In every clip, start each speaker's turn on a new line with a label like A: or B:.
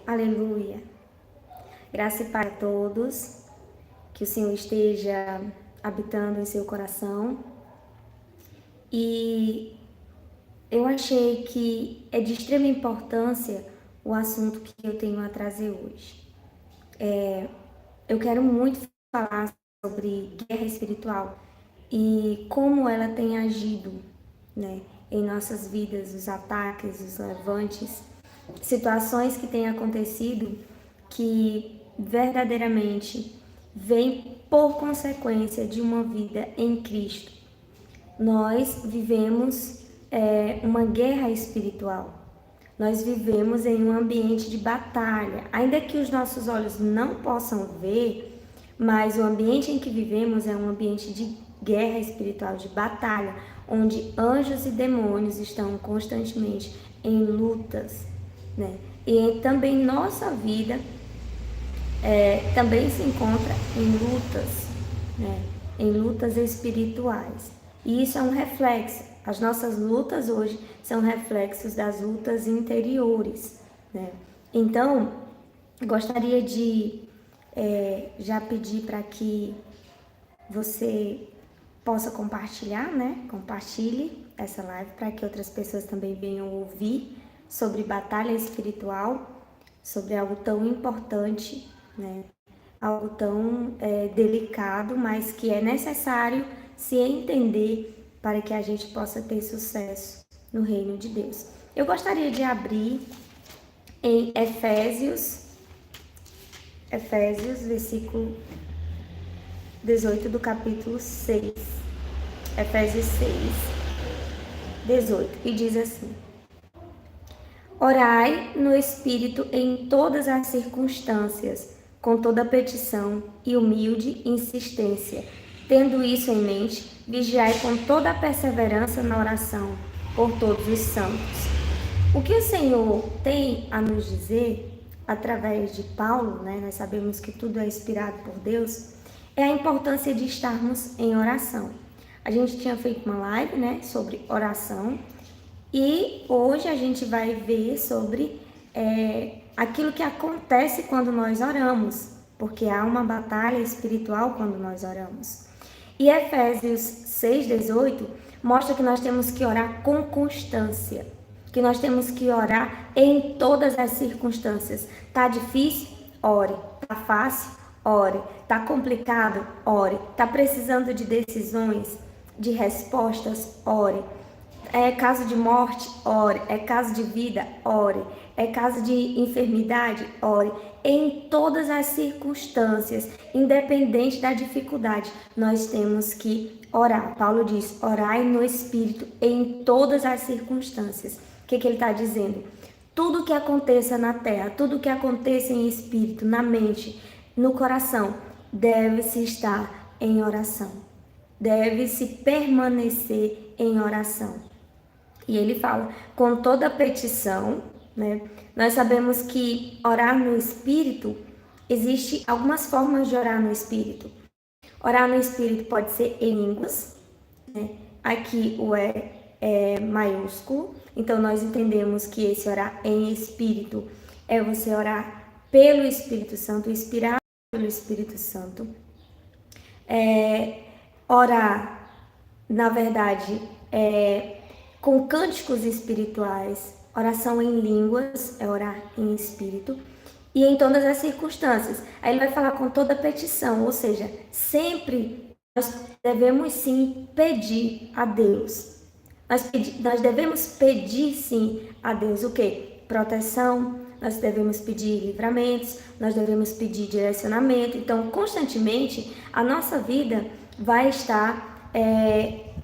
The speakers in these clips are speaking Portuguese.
A: Aleluia. Graça e paz a todos. Que o Senhor esteja habitando em seu coração. E eu achei que é de extrema importância o assunto que eu tenho a trazer hoje. Eu quero muito falar sobre guerra espiritual e como ela tem agido, né, em nossas vidas, os ataques, os levantes, situações que têm acontecido que verdadeiramente vêm por consequência de uma vida em Cristo. Nós vivemos uma guerra espiritual. Nós vivemos em um ambiente de batalha, ainda que os nossos olhos não possam ver, mas o ambiente em que vivemos é um ambiente de guerra espiritual, de batalha, onde anjos e demônios estão constantemente em lutas, né? E também nossa vida também se encontra em lutas, né? Em lutas espirituais. E isso é um reflexo. As nossas lutas hoje são reflexos das lutas interiores, né? Então, gostaria de já pedir para que você possa compartilhar, né? Compartilhe essa live para que outras pessoas também venham ouvir sobre batalha espiritual, sobre algo tão importante, né? Algo tão delicado, mas que é necessário se entender para que a gente possa ter sucesso no reino de Deus. Eu gostaria de abrir em Efésios, versículo 18 do capítulo 6. Efésios 6, 18. E diz assim: Orai no Espírito em todas as circunstâncias, com toda petição e humilde insistência. Tendo isso em mente, vigiai com toda a perseverança na oração por todos os santos. O que o Senhor tem a nos dizer, através de Paulo, né? Nós sabemos que tudo é inspirado por Deus, é a importância de estarmos em oração. A gente tinha feito uma live, né, sobre oração, e hoje a gente vai ver sobre aquilo que acontece quando nós oramos, porque há uma batalha espiritual quando nós oramos. E Efésios 6,18 mostra que nós temos que orar com constância, que nós temos que orar em todas as circunstâncias. Tá difícil? Ore. Tá fácil? Ore. Tá complicado? Ore. Tá precisando de decisões, de respostas? Ore. É caso de morte? Ore. É caso de vida? Ore. É caso de enfermidade? Ore. Em todas as circunstâncias, independente da dificuldade, nós temos que orar. Paulo diz: orai no Espírito em todas as circunstâncias. O que ele está dizendo? Tudo que aconteça na terra, tudo que aconteça em espírito, na mente, no coração, deve-se estar em oração. Deve-se permanecer em oração. E ele fala, com toda petição, né? Nós sabemos que orar no Espírito, existe algumas formas de orar no Espírito. Orar no Espírito pode ser em línguas, né? Aqui o é maiúsculo, então nós entendemos que esse orar em Espírito é você orar pelo Espírito Santo, inspirado pelo Espírito Santo. Orar, na verdade, com cânticos espirituais, oração em línguas, é orar em espírito, e em todas as circunstâncias. Aí ele vai falar com toda petição, ou seja, sempre nós devemos sim pedir a Deus. Nós devemos pedir sim a Deus o quê? Proteção, nós devemos pedir livramentos, nós devemos pedir direcionamento. Então, constantemente, a nossa vida vai estar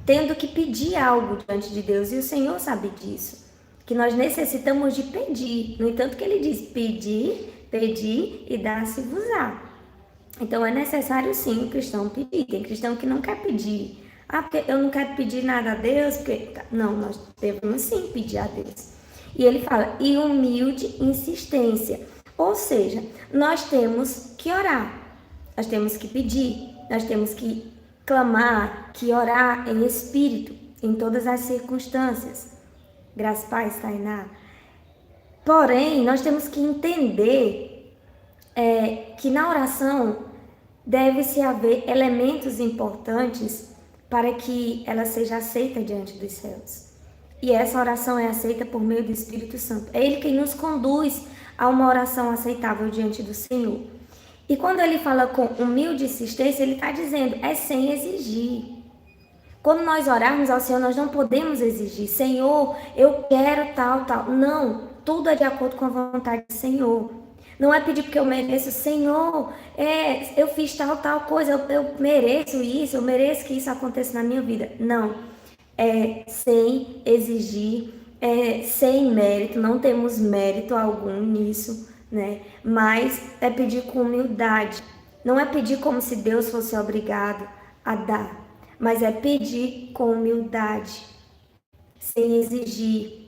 A: tendo que pedir algo diante de Deus, e o Senhor sabe disso, que nós necessitamos de pedir. No entanto, que ele diz, pedir e dar-se-vos-á. Então é necessário sim o cristão pedir. Tem cristão que não quer pedir. Porque eu não quero pedir nada a Deus, porque... Não, nós devemos sim pedir a Deus. E ele fala, e humilde insistência. Ou seja, nós temos que orar, nós temos que pedir, nós temos que clamar, que orar em espírito, em todas as circunstâncias. Graças, Pai, Tainá. Porém, nós temos que entender que na oração deve-se haver elementos importantes para que ela seja aceita diante dos céus. E essa oração é aceita por meio do Espírito Santo. É Ele quem nos conduz a uma oração aceitável diante do Senhor. E quando ele fala com humilde insistência, ele está dizendo, é sem exigir. Quando nós orarmos ao Senhor, nós não podemos exigir, Senhor, eu quero tal, tal. Não, tudo é de acordo com a vontade do Senhor. Não é pedir porque eu mereço, Senhor, eu fiz tal, tal coisa, eu mereço isso, eu mereço que isso aconteça na minha vida. Não, é sem exigir, é sem mérito, não temos mérito algum nisso, né? Mas é pedir com humildade. Não é pedir como se Deus fosse obrigado a dar, mas é pedir com humildade, sem exigir,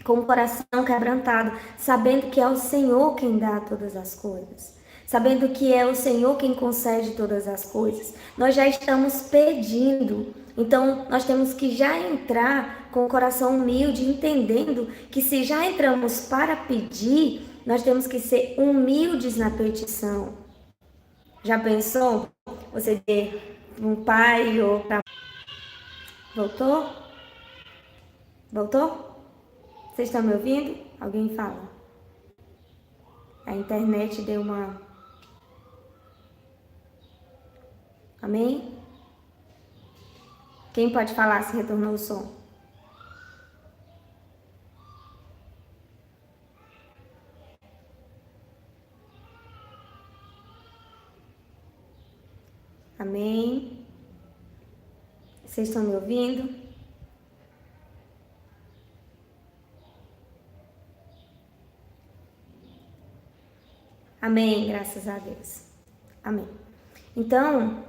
A: com o coração quebrantado, sabendo que é o Senhor quem dá todas as coisas, sabendo que é o Senhor quem concede todas as coisas. Nós já estamos pedindo, então nós temos que já entrar com o coração humilde, entendendo que se já entramos para pedir, nós temos que ser humildes na petição. Já pensou? Você ter um pai ou pra... Voltou? Voltou? Vocês estão me ouvindo? Alguém fala. A internet deu uma... Amém? Quem pode falar se retornou o som? Amém? Vocês estão me ouvindo? Amém, graças a Deus. Amém. Então,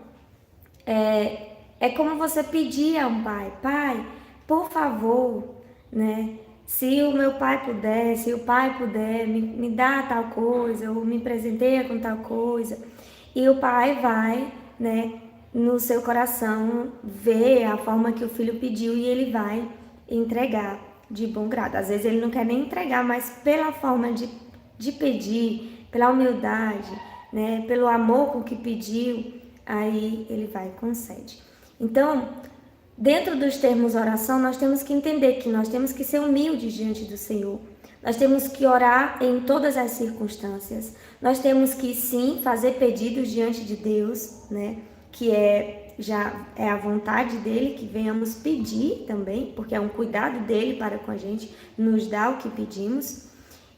A: é como você pedir a um pai, pai, por favor, né? Se o meu pai puder, se o pai puder, me dá tal coisa, ou me presenteia com tal coisa. E o pai vai, né, no seu coração, ver a forma que o filho pediu e ele vai entregar de bom grado. Às vezes ele não quer nem entregar, mas pela forma de pedir, pela humildade, né, pelo amor com que pediu, aí ele vai e concede. Então, dentro dos termos oração, nós temos que entender que nós temos que ser humildes diante do Senhor. Nós temos que orar em todas as circunstâncias. Nós temos que, sim, fazer pedidos diante de Deus, né? Que já é a vontade dele, que venhamos pedir também, porque é um cuidado dele para com a gente, nos dá o que pedimos.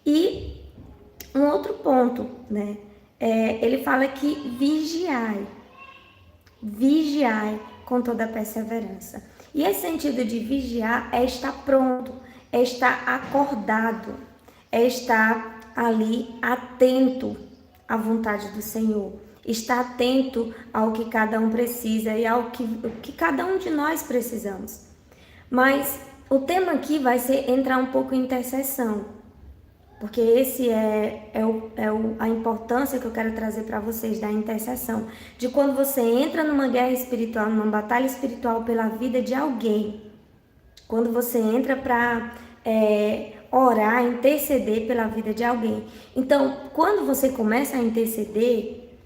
A: E um outro ponto, né? Ele fala que vigiai com toda a perseverança. E esse sentido de vigiar é estar pronto, é estar acordado, é estar ali atento à vontade do Senhor, estar atento ao que cada um precisa e ao que cada um de nós precisamos. Mas o tema aqui vai ser entrar um pouco em intercessão, porque esse a importância que eu quero trazer para vocês da intercessão, de quando você entra numa guerra espiritual, numa batalha espiritual pela vida de alguém, quando você entra para orar, interceder pela vida de alguém. Então, quando você começa a interceder,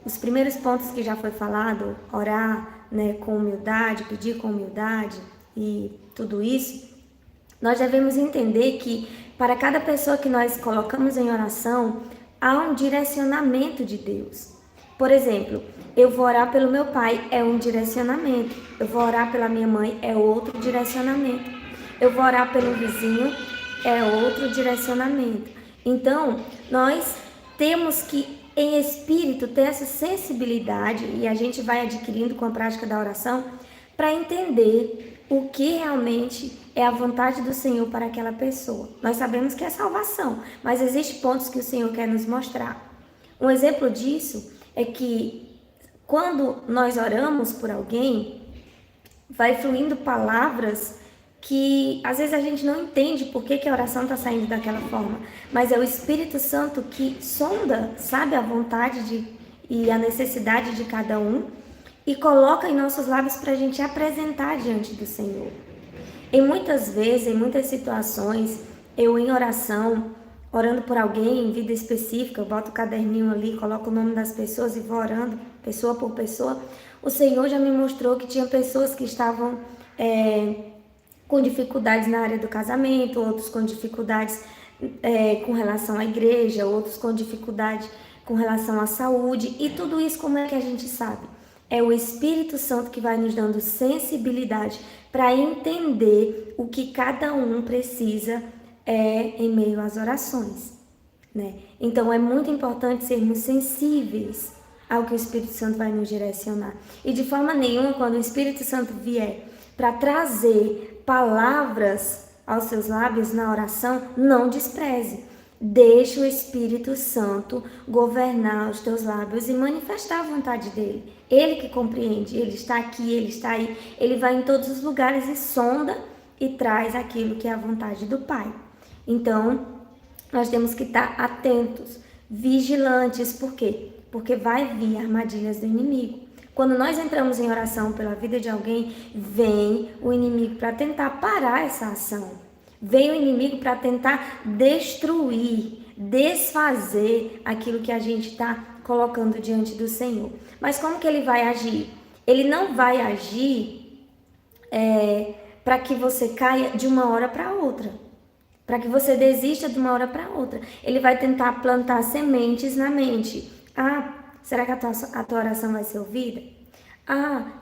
A: os primeiros pontos que já foi falado, orar, né, com humildade, pedir com humildade e tudo isso, nós devemos entender que para cada pessoa que nós colocamos em oração, há um direcionamento de Deus. Por exemplo, eu vou orar pelo meu pai, é um direcionamento. Eu vou orar pela minha mãe, é outro direcionamento. Eu vou orar pelo vizinho, é outro direcionamento. Então, nós temos que, em espírito, ter essa sensibilidade, e a gente vai adquirindo com a prática da oração, para entender o que realmente é a vontade do Senhor para aquela pessoa. Nós sabemos que é salvação, mas existem pontos que o Senhor quer nos mostrar. Um exemplo disso é que quando nós oramos por alguém, vai fluindo palavras que às vezes a gente não entende por que a oração está saindo daquela forma, mas é o Espírito Santo que sonda, sabe a vontade e a necessidade de cada um e coloca em nossos lábios para a gente apresentar diante do Senhor. Em muitas vezes, em muitas situações, eu em oração, orando por alguém em vida específica, eu boto o caderninho ali, coloco o nome das pessoas e vou orando, pessoa por pessoa, o Senhor já me mostrou que tinha pessoas que estavam com dificuldades na área do casamento, outros com dificuldades com relação à igreja, outros com dificuldade com relação à saúde. E tudo isso, como é que a gente sabe? É o Espírito Santo que vai nos dando sensibilidade para entender o que cada um precisa em meio às orações, né? Então é muito importante sermos sensíveis ao que o Espírito Santo vai nos direcionar. E de forma nenhuma, quando o Espírito Santo vier para trazer palavras aos seus lábios na oração, não despreze. Deixa o Espírito Santo governar os teus lábios e manifestar a vontade dele. Ele que compreende, ele está aqui, ele está aí, ele vai em todos os lugares e sonda e traz aquilo que é a vontade do Pai. Então, nós temos que estar atentos, vigilantes. Por quê? Porque vai vir armadilhas do inimigo. Quando nós entramos em oração pela vida de alguém, vem o inimigo para tentar parar essa ação. Vem o inimigo para tentar destruir, desfazer aquilo que a gente está colocando diante do Senhor. Mas como que ele vai agir? Ele não vai agir para que você caia de uma hora para outra, para que você desista de uma hora para outra. Ele vai tentar plantar sementes na mente. Será que a tua oração vai ser ouvida?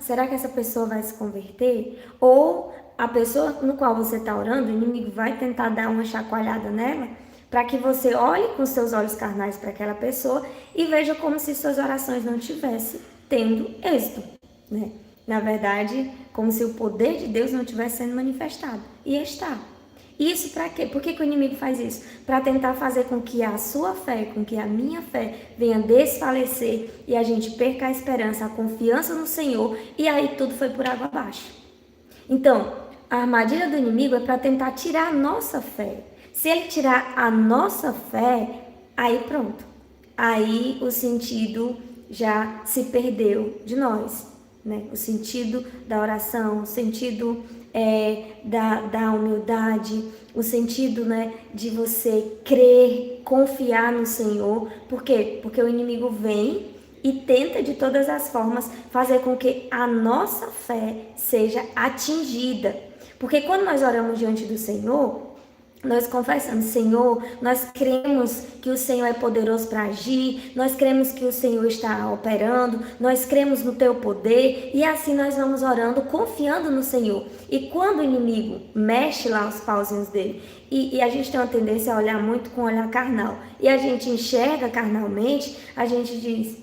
A: Será que essa pessoa vai se converter? Ou a pessoa no qual você está orando, o inimigo vai tentar dar uma chacoalhada nela para que você olhe com seus olhos carnais para aquela pessoa e veja como se suas orações não estivessem tendo êxito, né? Na verdade, como se o poder de Deus não estivesse sendo manifestado. E está. Isso para quê? Por que o inimigo faz isso? Para tentar fazer com que a sua fé, com que a minha fé venha desfalecer e a gente perca a esperança, a confiança no Senhor, e aí tudo foi por água abaixo. Então, a armadilha do inimigo é para tentar tirar a nossa fé. Se ele tirar a nossa fé, aí pronto. Aí o sentido já se perdeu de nós, né? O sentido da oração, o sentido da humildade, o sentido, né, de você crer, confiar no Senhor. Por quê? Porque o inimigo vem e tenta de todas as formas fazer com que a nossa fé seja atingida. Porque quando nós oramos diante do Senhor, nós confessamos: Senhor, nós cremos que o Senhor é poderoso para agir, nós cremos que o Senhor está operando, nós cremos no teu poder, e assim nós vamos orando, confiando no Senhor. E quando o inimigo mexe lá os pauzinhos dele, e a gente tem uma tendência a olhar muito com o olhar carnal, e a gente enxerga carnalmente, a gente diz: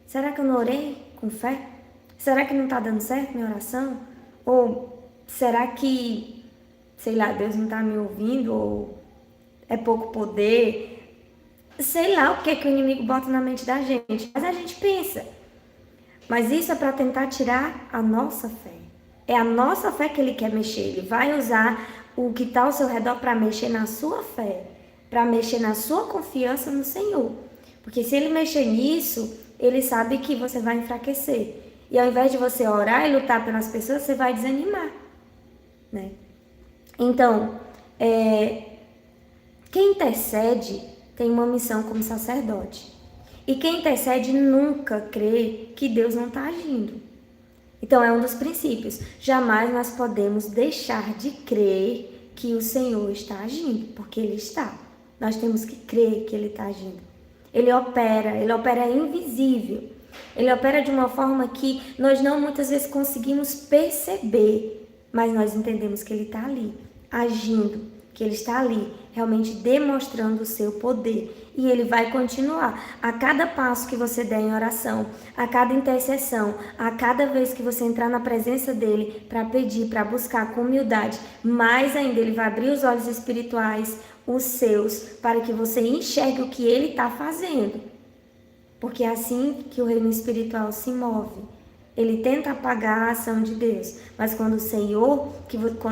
A: será que eu não orei com fé? Será que não está dando certo minha oração? Ou será que, sei lá, Deus não está me ouvindo, ou é pouco poder? Sei lá o que o inimigo bota na mente da gente, mas a gente pensa. Mas isso é para tentar tirar a nossa fé. É a nossa fé que ele quer mexer. Ele vai usar o que está ao seu redor para mexer na sua fé, para mexer na sua confiança no Senhor. Porque se ele mexer nisso, ele sabe que você vai enfraquecer. E ao invés de você orar e lutar pelas pessoas, você vai desanimar, né? Então, quem intercede tem uma missão como sacerdote. E quem intercede nunca crê que Deus não está agindo. Então, é um dos princípios. Jamais nós podemos deixar de crer que o Senhor está agindo, porque Ele está. Nós temos que crer que Ele está agindo. Ele opera invisível. Ele opera de uma forma que nós não muitas vezes conseguimos perceber, mas nós entendemos que Ele está ali, agindo, que Ele está ali, realmente demonstrando o seu poder. E Ele vai continuar. A cada passo que você der em oração, a cada intercessão, a cada vez que você entrar na presença dEle para pedir, para buscar com humildade, mais ainda Ele vai abrir os olhos espirituais, os seus, para que você enxergue o que Ele está fazendo. Porque é assim que o reino espiritual se move. Ele tenta apagar a ação de Deus, mas quando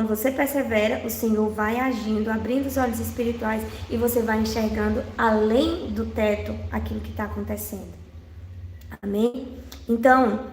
A: você persevera, o Senhor vai agindo, abrindo os olhos espirituais e você vai enxergando além do teto aquilo que está acontecendo. Amém? Então,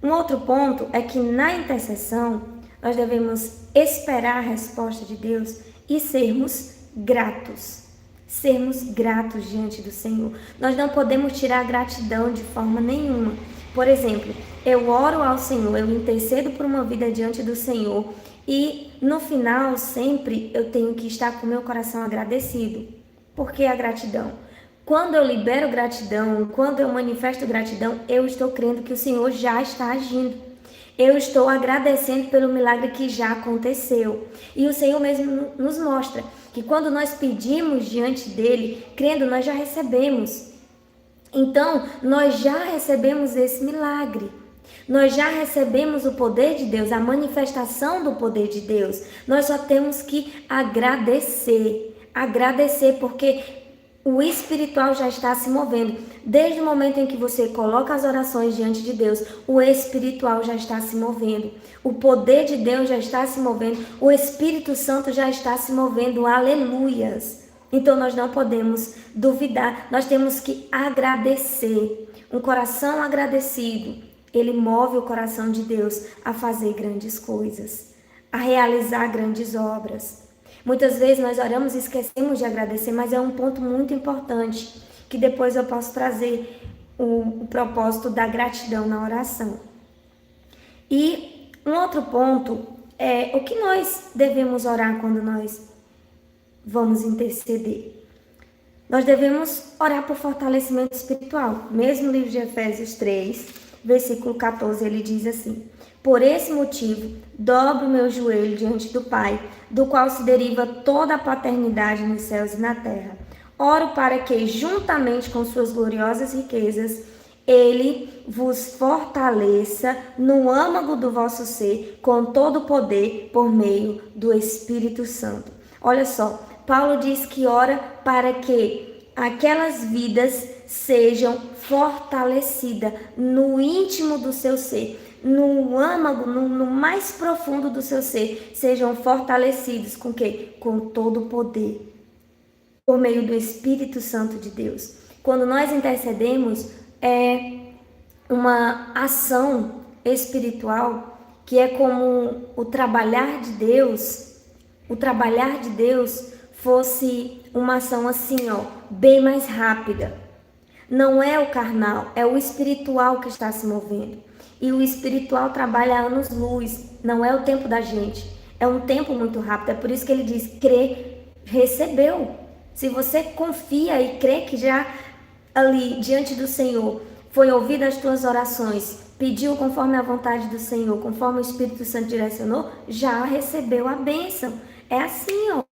A: um outro ponto é que na intercessão nós devemos esperar a resposta de Deus e sermos gratos. Sermos gratos diante do Senhor. Nós não podemos tirar a gratidão de forma nenhuma. Por exemplo, eu oro ao Senhor, eu intercedo por uma vida diante do Senhor e no final sempre eu tenho que estar com o meu coração agradecido. Por que a gratidão? Quando eu libero gratidão, quando eu manifesto gratidão, eu estou crendo que o Senhor já está agindo. Eu estou agradecendo pelo milagre que já aconteceu. E o Senhor mesmo nos mostra que quando nós pedimos diante dele, crendo, nós já recebemos. Então, nós já recebemos esse milagre. Nós já recebemos o poder de Deus, a manifestação do poder de Deus. Nós só temos que agradecer. Agradecer porque o espiritual já está se movendo. Desde o momento em que você coloca as orações diante de Deus, o espiritual já está se movendo. O poder de Deus já está se movendo. O Espírito Santo já está se movendo. Aleluias! Então nós não podemos duvidar. Nós temos que agradecer. Um coração agradecido, ele move o coração de Deus a fazer grandes coisas, a realizar grandes obras. Muitas vezes nós oramos e esquecemos de agradecer, mas é um ponto muito importante, que depois eu posso trazer o propósito da gratidão na oração. E um outro ponto é o que nós devemos orar quando nós vamos interceder. Nós devemos orar por fortalecimento espiritual. Mesmo no livro de Efésios 3, versículo 14, ele diz assim: por esse motivo, dobro o meu joelho diante do Pai, do qual se deriva toda a paternidade nos céus e na terra. Oro para que, juntamente com suas gloriosas riquezas, ele vos fortaleça no âmago do vosso ser, com todo o poder, por meio do Espírito Santo. Olha só, Paulo diz que ora para que aquelas vidas sejam fortalecidas no íntimo do seu ser, no âmago, no mais profundo do seu ser, sejam fortalecidos com quê? Com todo o poder, por meio do Espírito Santo de Deus. Quando nós intercedemos, é uma ação espiritual que é como o trabalhar de Deus fosse uma ação assim, ó, bem mais rápida. Não é o carnal, é o espiritual que está se movendo. E o espiritual trabalha a anos-luz, não é o tempo da gente. É um tempo muito rápido, é por isso que ele diz, crê, recebeu. Se você confia e crê que já ali, diante do Senhor, foi ouvida as tuas orações, pediu conforme a vontade do Senhor, conforme o Espírito Santo direcionou, já recebeu a bênção. É assim, ó.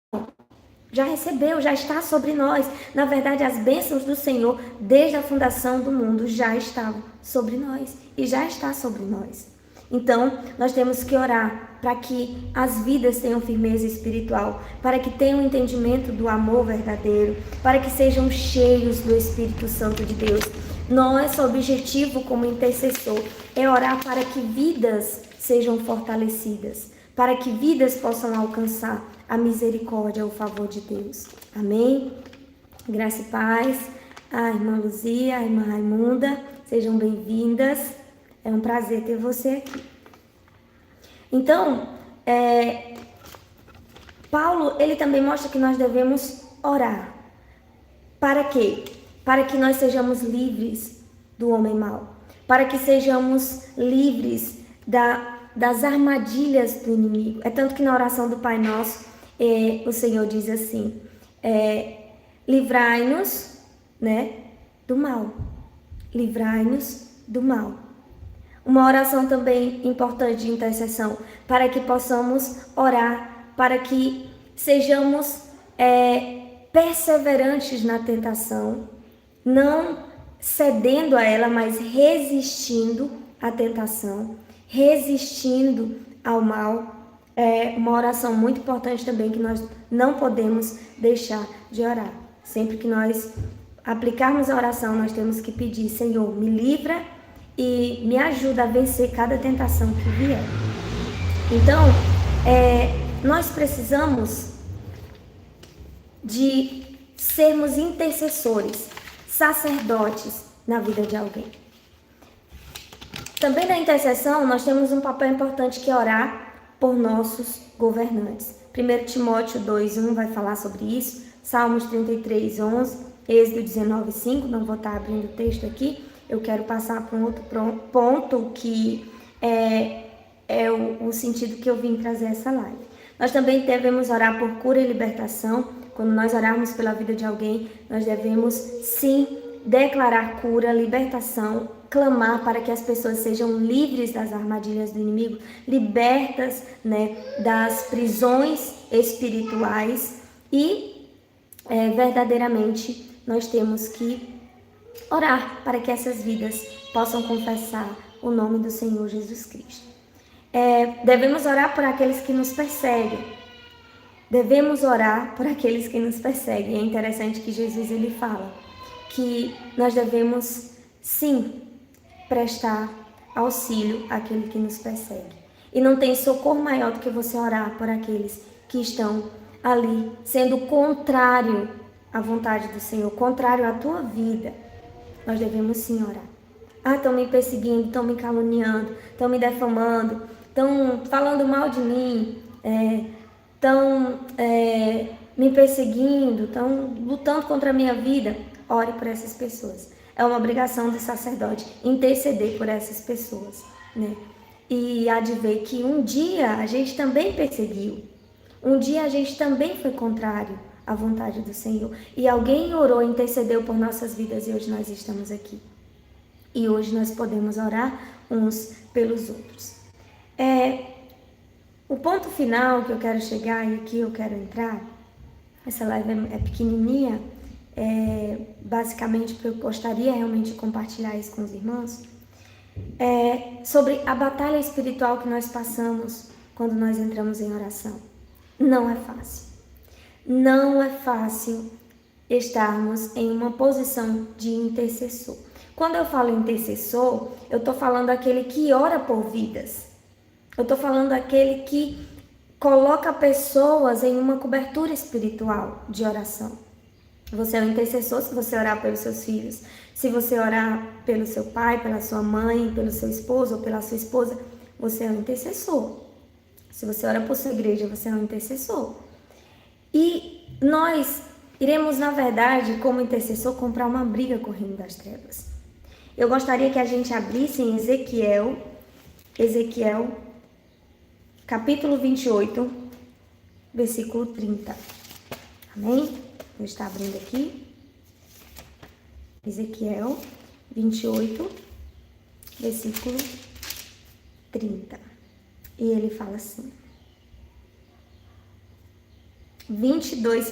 A: Já recebeu, já está sobre nós. Na verdade, as bênçãos do Senhor, desde a fundação do mundo, já estavam sobre nós e já está sobre nós. Então, nós temos que orar para que as vidas tenham firmeza espiritual, para que tenham entendimento do amor verdadeiro, para que sejam cheios do Espírito Santo de Deus. Nosso objetivo como intercessor é orar para que vidas sejam fortalecidas, para que vidas possam alcançar a misericórdia, o favor de Deus. Amém? Graça e paz. A irmã Luzia, a irmã Raimunda, sejam bem-vindas. É um prazer ter você aqui. Então, Paulo, ele também mostra que nós devemos orar. Para quê? Para que nós sejamos livres do homem mau. Para que sejamos livres das armadilhas do inimigo. É tanto que na oração do Pai Nosso, o Senhor diz assim, livrai-nos, do mal. Livrai-nos do mal. Uma oração também importante de intercessão, para que possamos orar, para que sejamos perseverantes na tentação, não cedendo a ela, mas resistindo à tentação, resistindo ao mal. É uma oração muito importante também que nós não podemos deixar de orar. Sempre que nós aplicarmos a oração, nós temos que pedir, Senhor, me livra e me ajuda a vencer cada tentação que vier. Então, nós precisamos de sermos intercessores, sacerdotes na vida de alguém. Também na intercessão, nós temos um papel importante que é orar por nossos governantes. 1 Timóteo 2:1 vai falar sobre isso, Salmos 33:11, Êxodo 19:5, não vou estar abrindo o texto aqui, eu quero passar para um outro ponto que é o sentido que eu vim trazer essa live. Nós também devemos orar por cura e libertação. Quando nós orarmos pela vida de alguém, nós devemos sim declarar cura, libertação, clamar para que as pessoas sejam livres das armadilhas do inimigo, libertas, né, das prisões espirituais e verdadeiramente nós temos que orar para que essas vidas possam confessar o nome do Senhor Jesus Cristo. Devemos orar por aqueles que nos perseguem. Devemos orar por aqueles que nos perseguem. É interessante que Jesus ele fala que nós devemos sim prestar auxílio àquele que nos persegue. E não tem socorro maior do que você orar por aqueles que estão ali sendo contrário à vontade do Senhor, contrário à tua vida. Nós devemos sim orar. Estão me perseguindo, estão me caluniando, estão me defamando, estão falando mal de mim, estão me perseguindo, estão lutando contra a minha vida. Ore por essas pessoas. É uma obrigação do sacerdote interceder por essas pessoas, né? E há de ver que um dia a gente também perseguiu. Um dia a gente também foi contrário à vontade do Senhor. E alguém orou, intercedeu por nossas vidas e hoje nós estamos aqui. E hoje nós podemos orar uns pelos outros. O ponto final que eu quero chegar e aqui eu quero entrar, essa live é pequenininha, basicamente porque eu gostaria realmente de compartilhar isso com os irmãos, sobre a batalha espiritual que nós passamos quando nós entramos em oração. Não é fácil. Não é fácil estarmos em uma posição de intercessor. Quando eu falo intercessor, eu estou falando aquele que ora por vidas. Eu estou falando aquele que coloca pessoas em uma cobertura espiritual de oração. Você é um intercessor se você orar pelos seus filhos. Se você orar pelo seu pai, pela sua mãe, pelo seu esposo ou pela sua esposa, você é um intercessor. Se você ora por sua igreja, você é um intercessor. E nós iremos, na verdade, como intercessor, comprar uma briga com o reino das trevas. Eu gostaria que a gente abrisse em Ezequiel, capítulo 28, versículo 30. Amém? Vou estar abrindo aqui. Ezequiel 28, versículo 30. E ele fala assim. 22,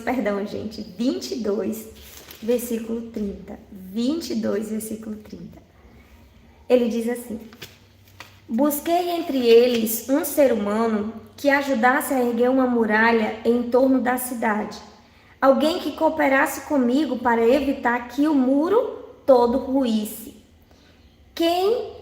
A: versículo 30. 22, versículo 30. Ele diz assim: busquei entre eles um ser humano que ajudasse a erguer uma muralha em torno da cidade. Alguém que cooperasse comigo para evitar que o muro todo ruísse. Que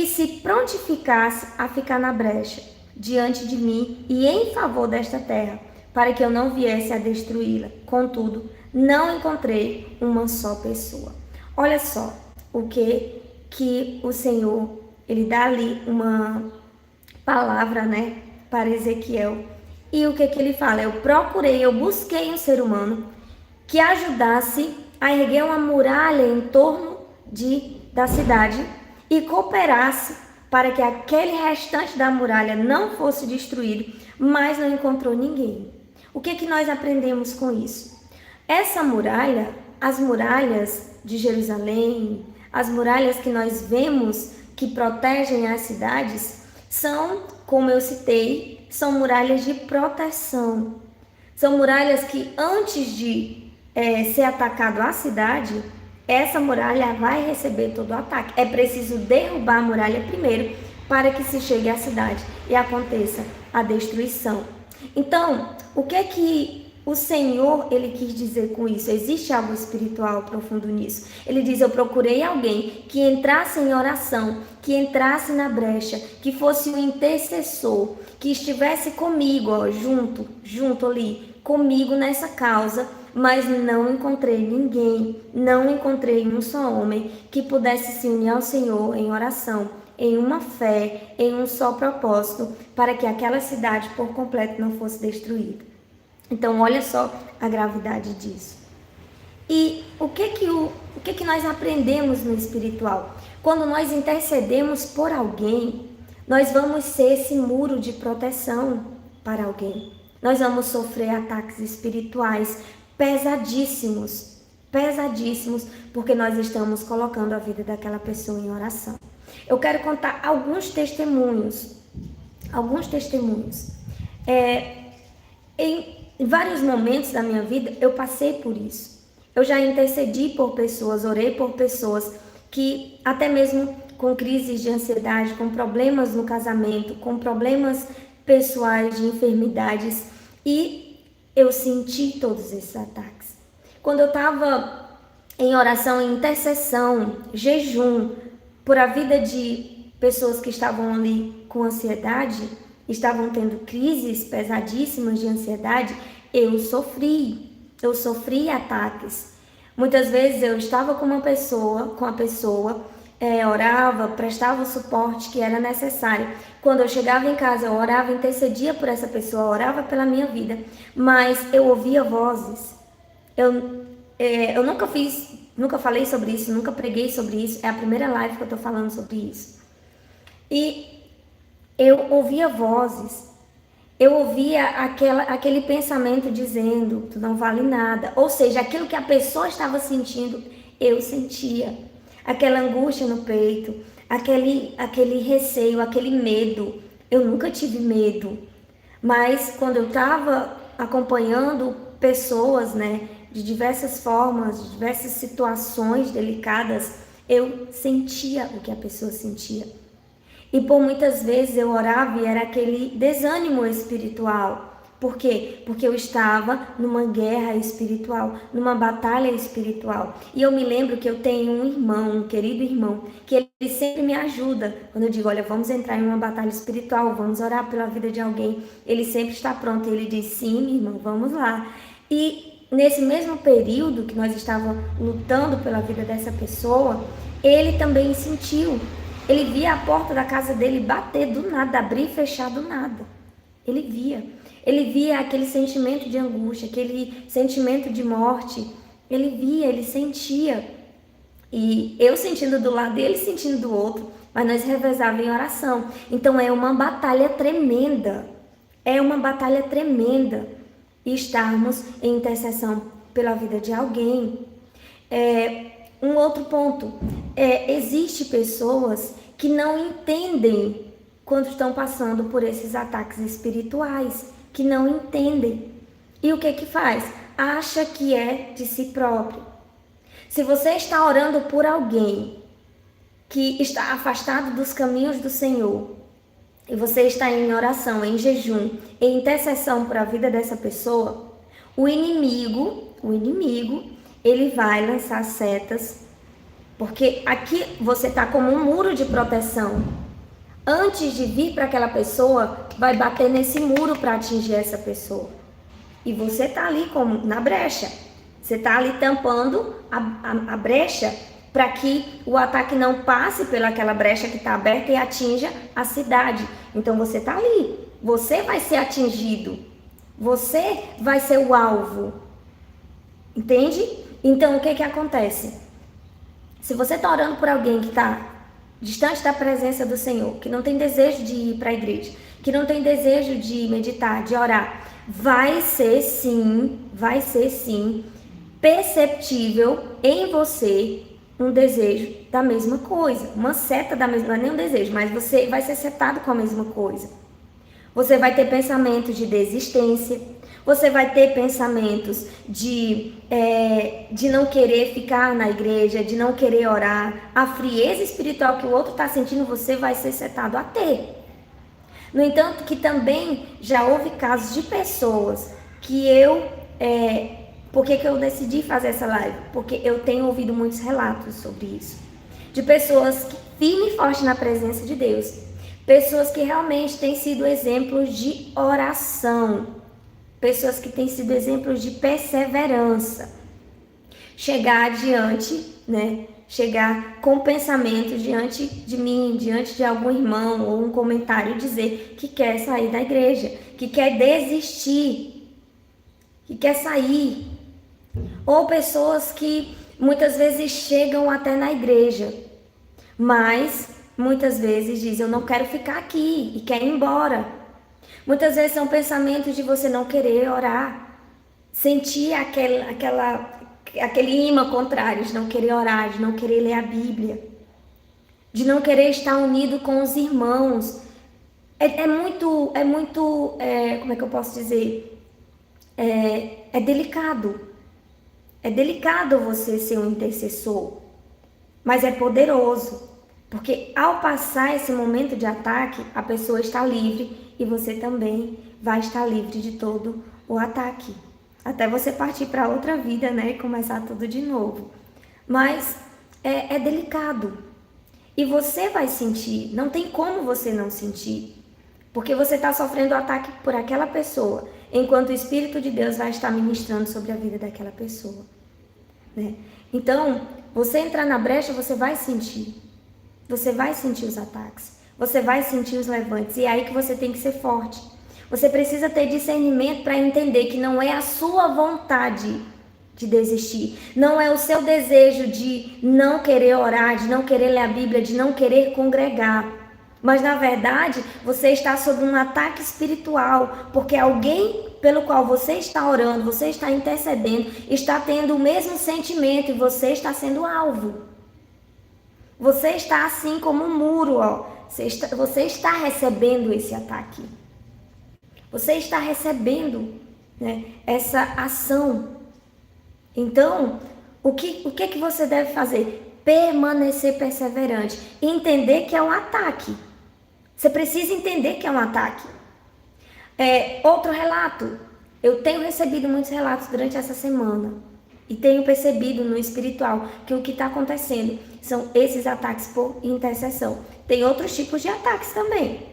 A: se prontificasse a ficar na brecha diante de mim e em favor desta terra, para que eu não viesse a destruí-la. Contudo, não encontrei uma só pessoa. Olha só o que o Senhor, ele dá ali uma palavra, né, para Ezequiel. E o que ele fala? Eu busquei um ser humano que ajudasse a erguer uma muralha em torno da cidade e cooperasse para que aquele restante da muralha não fosse destruído, mas não encontrou ninguém. O que nós aprendemos com isso? Essa muralha, as muralhas de Jerusalém, as muralhas que nós vemos que protegem as cidades, são, como eu citei, são muralhas de proteção. São muralhas que antes de ser atacado a cidade, essa muralha vai receber todo o ataque. É preciso derrubar a muralha primeiro para que se chegue à cidade e aconteça a destruição. Então, o que o Senhor, ele quis dizer com isso? Existe algo espiritual profundo nisso. Ele diz: eu procurei alguém que entrasse em oração, que entrasse na brecha, que fosse um intercessor, que estivesse comigo, junto ali, comigo nessa causa, mas não encontrei ninguém, não encontrei um só homem que pudesse se unir ao Senhor em oração em uma fé, em um só propósito, para que aquela cidade por completo não fosse destruída. Então, olha só a gravidade disso. E o que nós aprendemos no espiritual? Quando nós intercedemos por alguém, nós vamos ser esse muro de proteção para alguém. Nós vamos sofrer ataques espirituais pesadíssimos, porque nós estamos colocando a vida daquela pessoa em oração. Eu quero contar alguns testemunhos. Em vários momentos da minha vida, eu passei por isso. Eu já intercedi por pessoas, orei por pessoas que até mesmo com crises de ansiedade, com problemas no casamento, com problemas pessoais de enfermidades, e eu senti todos esses ataques. Quando eu estava em oração, em intercessão, jejum, por a vida de pessoas que estavam ali com ansiedade, estavam tendo crises pesadíssimas de ansiedade, eu sofri ataques. Muitas vezes eu estava com a pessoa, orava, prestava o suporte que era necessário. Quando eu chegava em casa, eu orava, intercedia por essa pessoa, orava pela minha vida, mas eu ouvia vozes. Eu nunca falei sobre isso, nunca preguei sobre isso, é a primeira live que eu estou falando sobre isso. E eu ouvia vozes, eu ouvia aquele pensamento dizendo, tu não vale nada. Ou seja, aquilo que a pessoa estava sentindo, eu sentia. Aquela angústia no peito, aquele receio, aquele medo. Eu nunca tive medo. Mas quando eu estava acompanhando pessoas, de diversas formas, de diversas situações delicadas, eu sentia o que a pessoa sentia. E por muitas vezes eu orava e era aquele desânimo espiritual. Por quê? Porque eu estava numa guerra espiritual, numa batalha espiritual. E eu me lembro que eu tenho um irmão, um querido irmão, que ele sempre me ajuda. Quando eu digo, olha, vamos entrar em uma batalha espiritual, vamos orar pela vida de alguém. Ele sempre está pronto. Ele diz, sim, minha irmã, vamos lá. E nesse mesmo período que nós estávamos lutando pela vida dessa pessoa, ele também sentiu. Ele via a porta da casa dele bater do nada, abrir e fechar do nada. Ele via aquele sentimento de angústia, aquele sentimento de morte. Ele sentia. E eu sentindo do lado dele, sentindo do outro, mas nós revezávamos em oração. Então é uma batalha tremenda. E estarmos em intercessão pela vida de alguém. Um outro ponto, existe pessoas que não entendem quando estão passando por esses ataques espirituais, que não entendem. E o que faz? Acha que é de si próprio. Se você está orando por alguém que está afastado dos caminhos do Senhor, e você está em oração, em jejum, em intercessão para a vida dessa pessoa, o inimigo, ele vai lançar setas, porque aqui você está como um muro de proteção. Antes de vir para aquela pessoa, vai bater nesse muro para atingir essa pessoa. E você está ali como na brecha. Você está ali tampando a brecha para que o ataque não passe pelaquela brecha que está aberta e atinja a cidade. Então você está ali. Você vai ser atingido. Você vai ser o alvo. Entende? Então o que acontece? Se você está orando por alguém que está distante da presença do Senhor, que não tem desejo de ir para a igreja, que não tem desejo de meditar, de orar, vai ser sim perceptível em você um desejo da mesma coisa, uma seta da mesma, não é nem um desejo, mas você vai ser setado com a mesma coisa. Você vai ter pensamentos de desistência, você vai ter pensamentos de não querer ficar na igreja, de não querer orar. A frieza espiritual que o outro está sentindo, você vai ser setado a ter. No entanto, que também já houve casos de pessoas que por que eu decidi fazer essa live? Porque eu tenho ouvido muitos relatos sobre isso. De pessoas firmes e fortes na presença de Deus. Pessoas que realmente têm sido exemplos de oração. Pessoas que têm sido exemplos de perseverança. Chegar adiante, chegar com pensamento diante de mim, diante de algum irmão ou um comentário e dizer que quer sair da igreja, que quer desistir, que quer sair. Ou pessoas que muitas vezes chegam até na igreja, mas muitas vezes dizem, eu não quero ficar aqui e quer ir embora. Muitas vezes são pensamentos de você não querer orar, sentir aquele imã contrário, de não querer orar, de não querer ler a Bíblia, de não querer estar unido com os irmãos. É muito, como é que eu posso dizer? É delicado. É delicado você ser um intercessor, mas é poderoso, porque ao passar esse momento de ataque, a pessoa está livre e você também vai estar livre de todo o ataque. Até você partir para outra vida, né, e começar tudo de novo. Mas é delicado. E você vai sentir, não tem como você não sentir, porque você está sofrendo o ataque por aquela pessoa, enquanto o Espírito de Deus vai estar ministrando sobre a vida daquela pessoa, né? Então, você entrar na brecha, você vai sentir os ataques, você vai sentir os levantes, e é aí que você tem que ser forte. Você precisa ter discernimento para entender que não é a sua vontade de desistir, não é o seu desejo de não querer orar, de não querer ler a Bíblia, de não querer congregar. Mas na verdade, você está sob um ataque espiritual, porque alguém pelo qual você está orando, você está intercedendo, está tendo o mesmo sentimento e você está sendo alvo. Você está assim como um muro, ó. Você está recebendo esse ataque. Você está recebendo, né, essa ação. Então, o que é que você deve fazer? Permanecer perseverante. E entender que é um ataque. Você precisa entender que é um ataque. Outro relato. Eu tenho recebido muitos relatos durante essa semana. E tenho percebido no espiritual que o que está acontecendo são esses ataques por intercessão. Tem outros tipos de ataques também.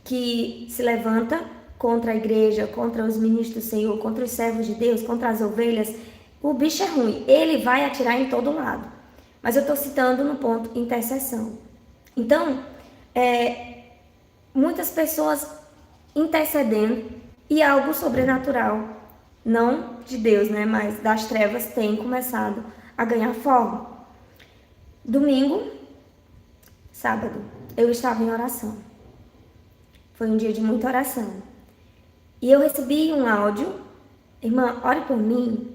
A: Que se levanta contra a igreja, contra os ministros do Senhor, contra os servos de Deus, contra as ovelhas. O bicho é ruim, ele vai atirar em todo lado. Mas eu estou citando no ponto intercessão. Então, muitas pessoas intercedendo e algo sobrenatural, não de Deus, né, mas das trevas, tem começado a ganhar forma. Sábado, eu estava em oração. Foi um dia de muita oração. E eu recebi um áudio, irmã, ore por mim.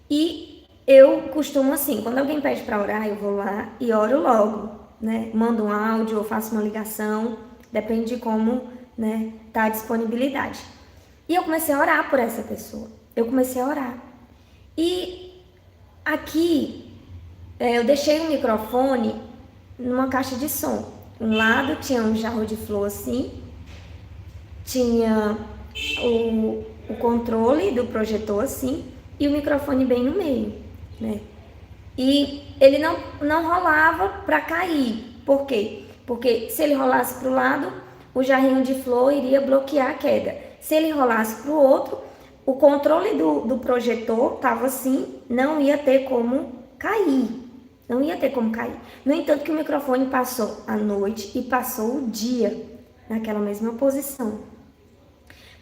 A: E eu costumo assim, quando alguém pede para orar, eu vou lá e oro logo, né? Mando um áudio ou faço uma ligação, depende de como, né, tá a disponibilidade. E eu comecei a orar por essa pessoa. E aqui, eu deixei o microfone numa caixa de som. Um lado tinha um jarro de flor assim, tinha o controle do projetor assim, e o microfone bem no meio, né? E ele não rolava para cair. Por quê? Porque se ele rolasse para o lado, o jarrinho de flor iria bloquear a queda. Se ele rolasse para o outro, o controle do projetor estava assim, não ia ter como cair. No entanto, que o microfone passou a noite e passou o dia naquela mesma posição.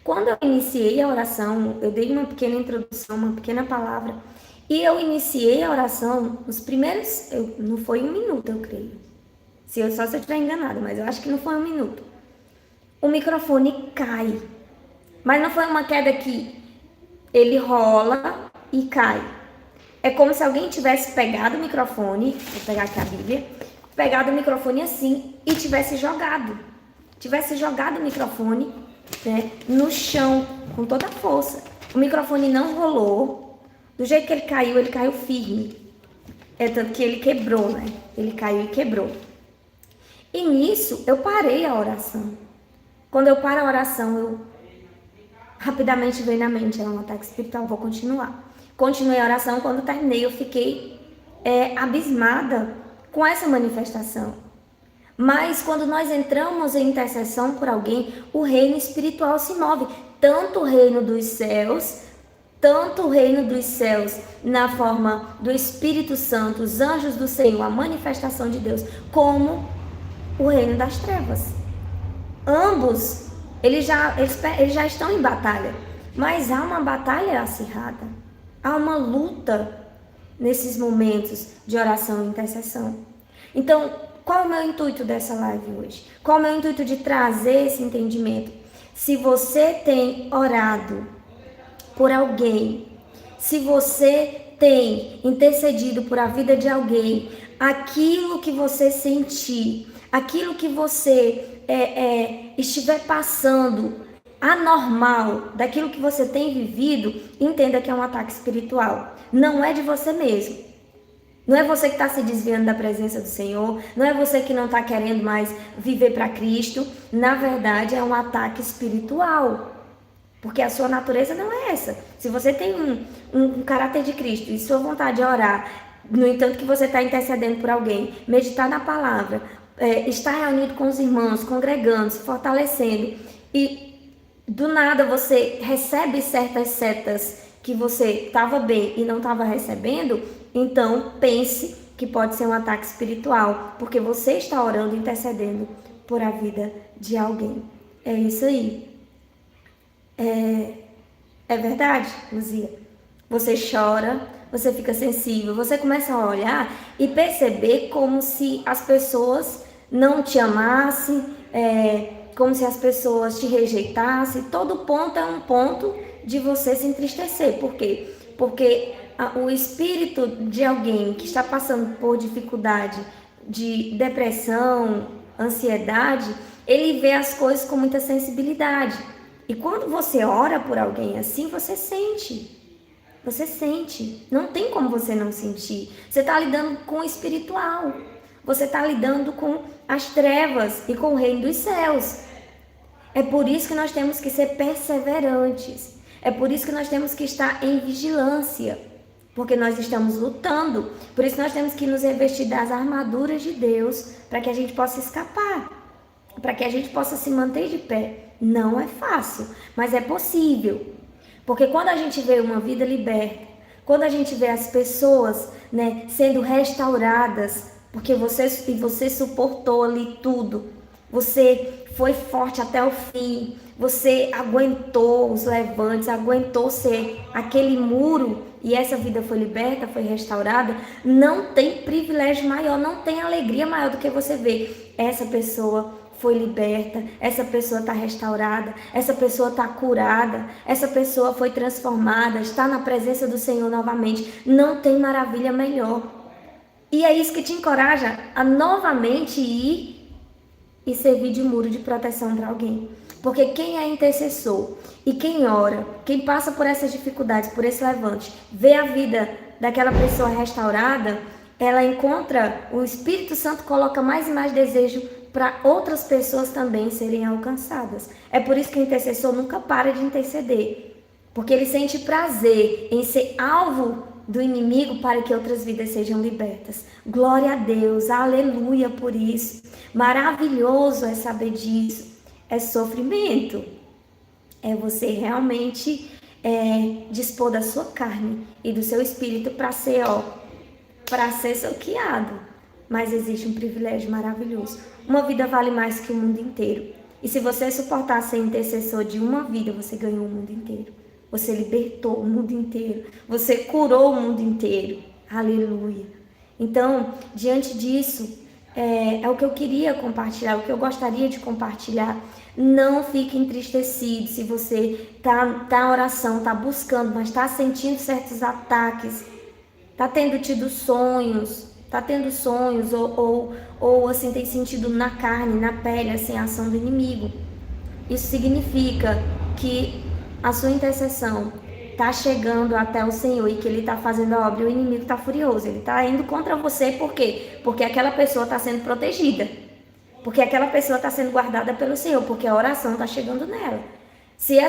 A: Quando eu iniciei a oração, eu dei uma pequena introdução, uma pequena palavra, e eu iniciei a oração, nos primeiros, não foi 1 minuto, eu creio. Só se eu estiver enganada, mas eu acho que não foi 1 minuto. O microfone cai, mas não foi uma queda que ele rola e cai. É como se alguém tivesse pegado o microfone, vou pegar aqui a Bíblia, pegado o microfone assim e tivesse jogado o microfone, né, no chão com toda a força. O microfone não rolou, do jeito que ele caiu firme. Tanto que ele quebrou, né? Ele caiu e quebrou. E nisso eu parei a oração. Quando eu paro a oração, eu rapidamente veio na mente, era um ataque espiritual, vou continuar. Continuei a oração, quando terminei eu fiquei abismada com essa manifestação. Mas quando nós entramos em intercessão por alguém, o reino espiritual se move. Tanto o reino dos céus tanto o reino dos céus, na forma do Espírito Santo, os anjos do Senhor, a manifestação de Deus, como o reino das trevas. Ambos, eles já estão em batalha, mas há uma batalha acirrada, há uma luta nesses momentos de oração e intercessão. Então, qual é o meu intuito dessa live hoje? Qual é o meu intuito de trazer esse entendimento? Se você tem orado por alguém, se você tem intercedido por a vida de alguém, aquilo que você sentir, aquilo que você estiver passando anormal, daquilo que você tem vivido, entenda que é um ataque espiritual. Não é de você mesmo. Não é você que está se desviando da presença do Senhor, não é você que não está querendo mais viver para Cristo. Na verdade, é um ataque espiritual. Porque a sua natureza não é essa. Se você tem um caráter de Cristo e sua vontade é orar, no entanto que você está intercedendo por alguém, meditar na palavra, estar reunido com os irmãos, congregando, se fortalecendo, e do nada você recebe certas setas que você estava bem e não estava recebendo, então pense que pode ser um ataque espiritual, porque você está orando e intercedendo por a vida de alguém. É isso aí. É verdade, Luzia? Você chora, você fica sensível, você começa a olhar e perceber como se as pessoas não te amassem, como se as pessoas te rejeitassem. Todo ponto é um ponto de você se entristecer. Por quê? Porque o espírito de alguém que está passando por dificuldade de depressão, ansiedade, ele vê as coisas com muita sensibilidade. E quando você ora por alguém assim, você sente. Você sente. Não tem como você não sentir. Você está lidando com o espiritual. Você está lidando com as trevas e com o reino dos céus. É por isso que nós temos que ser perseverantes. É por isso que nós temos que estar em vigilância. Porque nós estamos lutando. Por isso nós temos que nos revestir das armaduras de Deus para que a gente possa escapar. Para que a gente possa se manter de pé. Não é fácil, mas é possível. Porque quando a gente vê uma vida liberta, quando a gente vê as pessoas, sendo restauradas, porque você suportou ali tudo, você foi forte até o fim, você aguentou os levantes, aguentou ser aquele muro, e essa vida foi liberta, foi restaurada, não tem privilégio maior, não tem alegria maior do que você ver essa pessoa foi liberta, essa pessoa está restaurada, essa pessoa está curada, essa pessoa foi transformada, está na presença do Senhor novamente. Não tem maravilha melhor. E é isso que te encoraja a novamente ir e servir de muro de proteção para alguém. Porque quem é intercessor e quem ora, quem passa por essas dificuldades, por esse levante, vê a vida daquela pessoa restaurada, ela encontra, o Espírito Santo coloca mais e mais desejo para outras pessoas também serem alcançadas. É por isso que o intercessor nunca para de interceder, porque ele sente prazer em ser alvo do inimigo para que outras vidas sejam libertas. Glória a Deus, aleluia por isso. Maravilhoso é saber disso. É sofrimento. É você realmente dispor da sua carne e do seu espírito para ser soqueado. Mas existe um privilégio maravilhoso. Uma vida vale mais que o mundo inteiro. E se você suportar ser intercessor de uma vida, você ganhou o mundo inteiro. Você libertou o mundo inteiro. Você curou o mundo inteiro. Aleluia. Então, diante disso, é o que eu queria compartilhar, o que eu gostaria de compartilhar. Não fique entristecido se você está na oração, está buscando, mas está sentindo certos ataques, está tendo tido sonhos, ou assim tem sentido na carne, na pele, assim, a ação do inimigo. Isso significa que a sua intercessão está chegando até o Senhor e que Ele está fazendo a obra e o inimigo está furioso. Ele está indo contra você, por quê? Porque aquela pessoa está sendo protegida. Porque aquela pessoa está sendo guardada pelo Senhor, porque a oração está chegando nela. Se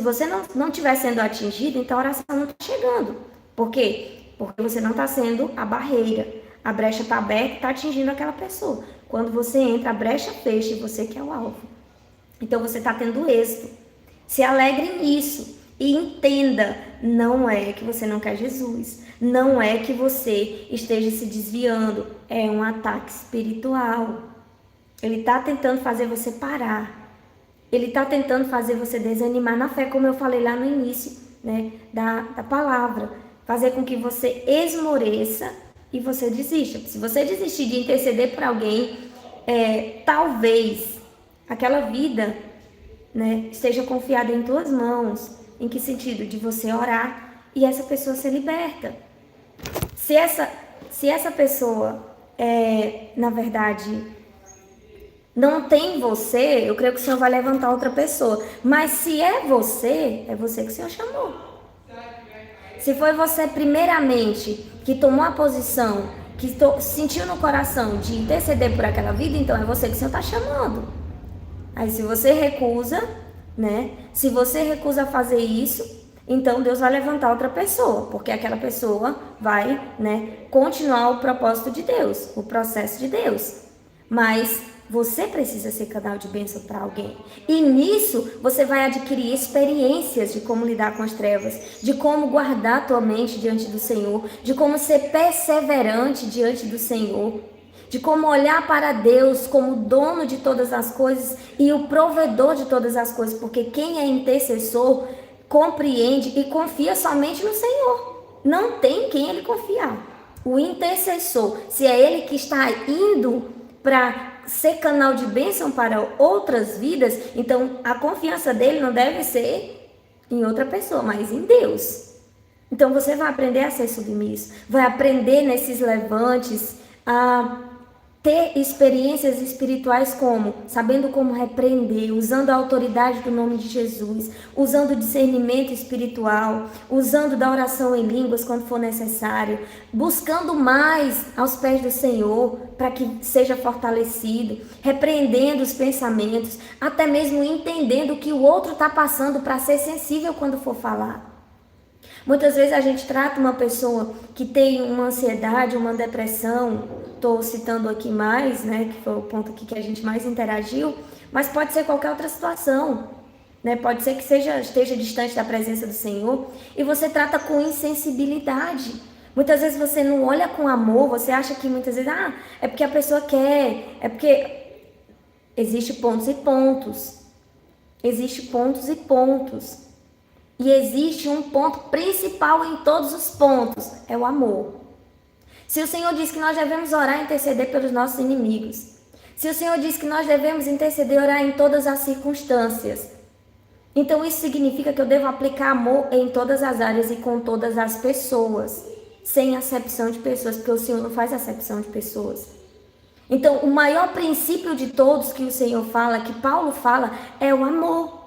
A: você não estiver sendo atingido, então a oração não está chegando. Por quê? Porque você não está sendo a barreira. A brecha está aberta e está atingindo aquela pessoa. Quando você entra, a brecha fecha e você que é o alvo. Então você está tendo êxito. Se alegre nisso. E entenda, não é que você não quer Jesus, não é que você esteja se desviando, é um ataque espiritual. Ele está tentando fazer você parar, ele está tentando fazer você desanimar na fé, como eu falei lá no início, né, da palavra, fazer com que você esmoreça e você desista. Se você desistir de interceder por alguém, talvez aquela vida, né, esteja confiada em tuas mãos. Em que sentido? De você orar e essa pessoa ser liberta. Se essa pessoa, na verdade, não tem você, eu creio que o Senhor vai levantar outra pessoa. Mas se é você que o Senhor chamou. Se foi você primeiramente que tomou a posição, que sentiu no coração de interceder por aquela vida, então é você que o Senhor está chamando. Aí se você recusa, né? Se você recusa fazer isso, então Deus vai levantar outra pessoa, porque aquela pessoa vai, né, continuar o propósito de Deus, o processo de Deus. Mas você precisa ser canal de bênção para alguém. E nisso você vai adquirir experiências de como lidar com as trevas, de como guardar a tua mente diante do Senhor, de como ser perseverante diante do Senhor, de como olhar para Deus como dono de todas as coisas e o provedor de todas as coisas, porque quem é intercessor compreende e confia somente no Senhor. Não tem quem ele confiar. O intercessor, se é ele que está indo para ser canal de bênção para outras vidas, então a confiança dele não deve ser em outra pessoa, mas em Deus. Então você vai aprender a ser submisso, vai aprender nesses levantes a ter experiências espirituais como sabendo como repreender, usando a autoridade do nome de Jesus, usando o discernimento espiritual, usando da oração em línguas quando for necessário, buscando mais aos pés do Senhor para que seja fortalecido, repreendendo os pensamentos, até mesmo entendendo o que o outro está passando para ser sensível quando for falar. Muitas vezes a gente trata uma pessoa que tem uma ansiedade, uma depressão, estou citando aqui mais, né, que foi o ponto aqui que a gente mais interagiu, mas pode ser qualquer outra situação, né, pode ser que esteja distante da presença do Senhor e você trata com insensibilidade. Muitas vezes você não olha com amor, você acha que muitas vezes, é porque a pessoa quer, é porque existe pontos e pontos, existe pontos e pontos. E existe um ponto principal em todos os pontos, é o amor. Se o Senhor diz que nós devemos orar e interceder pelos nossos inimigos, se o Senhor diz que nós devemos interceder e orar em todas as circunstâncias, então isso significa que eu devo aplicar amor em todas as áreas e com todas as pessoas, sem acepção de pessoas, porque o Senhor não faz acepção de pessoas. Então, o maior princípio de todos que o Senhor fala, que Paulo fala, é o amor.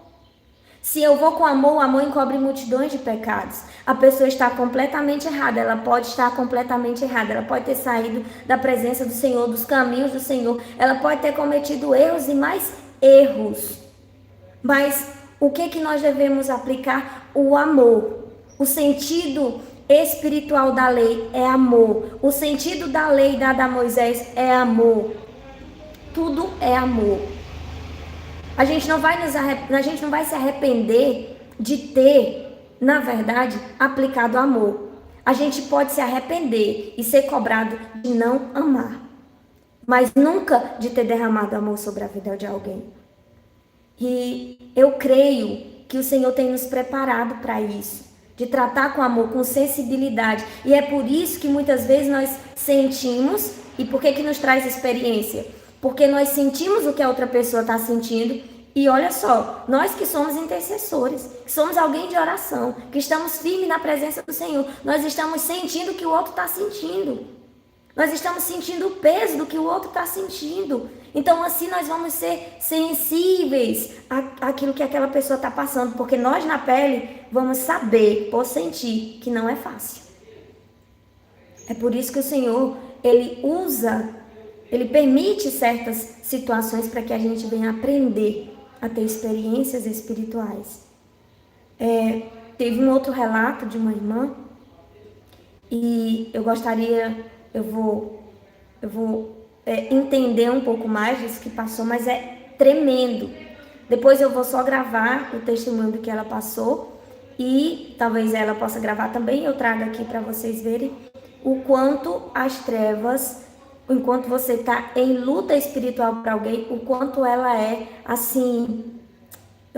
A: Se eu vou com amor, o amor encobre multidões de pecados. A pessoa está completamente errada, ela pode estar completamente errada, ela pode ter saído da presença do Senhor, dos caminhos do Senhor, ela pode ter cometido erros e mais erros. Mas o que nós devemos aplicar? O amor. O sentido espiritual da lei é amor. O sentido da lei dada a Moisés é amor. Tudo é amor. A gente não vai se arrepender de ter, na verdade, aplicado amor. A gente pode se arrepender e ser cobrado de não amar, mas nunca de ter derramado amor sobre a vida de alguém. E eu creio que o Senhor tem nos preparado para isso, de tratar com amor, com sensibilidade. E é por isso que muitas vezes nós sentimos, e por que nos traz experiência? Porque nós sentimos o que a outra pessoa está sentindo. E olha só, nós que somos intercessores, que somos alguém de oração, que estamos firmes na presença do Senhor, nós estamos sentindo o que o outro está sentindo. Nós estamos sentindo o peso do que o outro está sentindo. Então assim nós vamos ser sensíveis àquilo que aquela pessoa está passando, porque nós na pele vamos saber, por sentir, que não é fácil. É por isso que o Senhor, Ele permite certas situações para que a gente venha aprender a ter experiências espirituais. Teve um outro relato de uma irmã e eu vou entender um pouco mais disso que passou, mas é tremendo. Depois eu vou só gravar o testemunho do que ela passou E talvez ela possa gravar também, eu trago aqui para vocês verem o quanto as trevas, enquanto você está em luta espiritual para alguém, o quanto ela é assim